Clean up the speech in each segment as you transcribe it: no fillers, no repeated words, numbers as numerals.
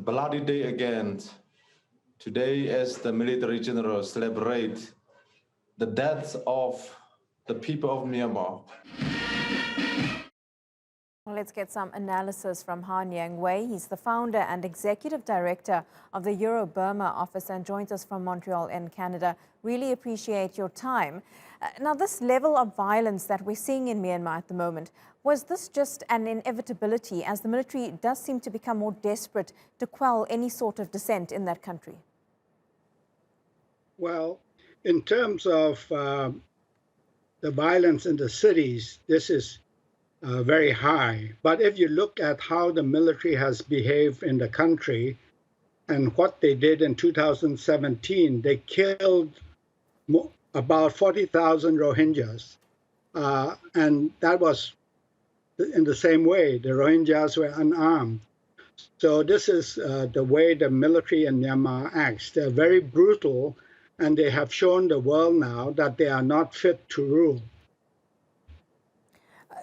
bloody day again. Today, as the military generals celebrate the deaths of the people of Myanmar. Well, let's get some analysis from Harn Yawnghwe. He's the founder and executive director of the Euro-Burma Office and joins us from Montreal in Canada. Really appreciate your time. Now, this level of violence that we're seeing in Myanmar at the moment, was this just an inevitability as the military does seem to become more desperate to quell any sort of dissent in that country? Well, in terms of the violence in the cities, this is very high. But if you look at how the military has behaved in the country and what they did in 2017, they killed about 40,000 Rohingyas. And that was in the same way. The Rohingyas were unarmed. So this is the way the military in Myanmar acts. They're very brutal, and they have shown the world now that they are not fit to rule.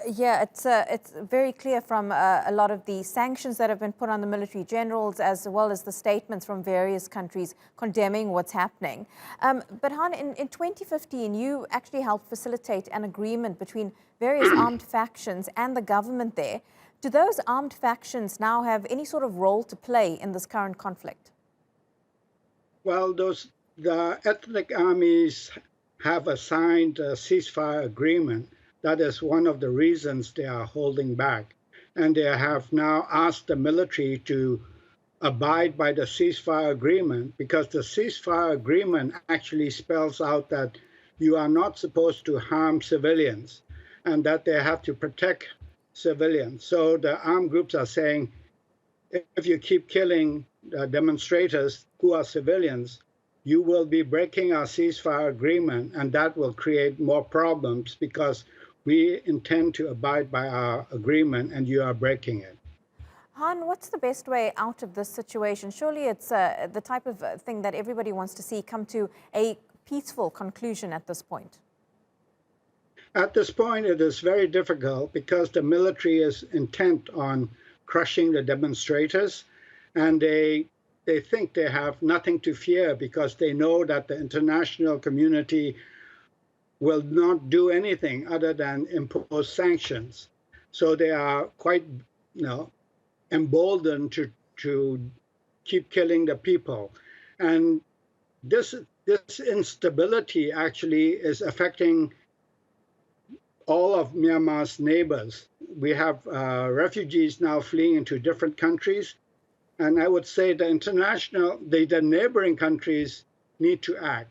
Yeah, it's very clear from a lot of the sanctions that have been put on the military generals, as well as the statements from various countries condemning what's happening. But Han, in 2015, you actually helped facilitate an agreement between various armed factions and the government there. Do those armed factions now have any sort of role to play in this current conflict? Well, the ethnic armies have signed a ceasefire agreement. That is one of the reasons they are holding back. And they have now asked the military to abide by the ceasefire agreement, because the ceasefire agreement actually spells out that you are not supposed to harm civilians and that they have to protect civilians. So the armed groups are saying, if you keep killing demonstrators who are civilians, you will be breaking our ceasefire agreement, and that will create more problems because we intend to abide by our agreement and you are breaking it. Han, what's the best way out of this situation? Surely it's the type of thing that everybody wants to see come to a peaceful conclusion at this point. At this point, it is very difficult because the military is intent on crushing the demonstrators, and they think they have nothing to fear because they know that the international community will not do anything other than impose sanctions. So they are quite, emboldened to keep killing the people. And this instability actually is affecting all of Myanmar's neighbors. We have refugees now fleeing into different countries. And I would say the neighboring countries need to act.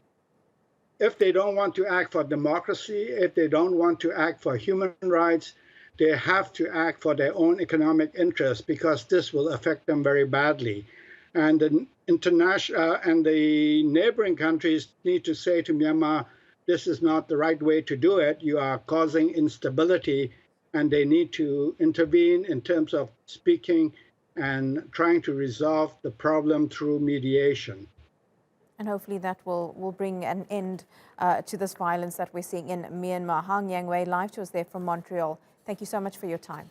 If they don't want to act for democracy, if they don't want to act for human rights, they have to act for their own economic interests, because this will affect them very badly. And the international and the neighboring countries need to say to Myanmar, this is not the right way to do it. You are causing instability, and they need to intervene in terms of speaking and trying to resolve the problem through mediation. And hopefully that will bring an end to this violence that we're seeing in Myanmar. Harn Yawnghwe, live to us there from Montreal. Thank you so much for your time.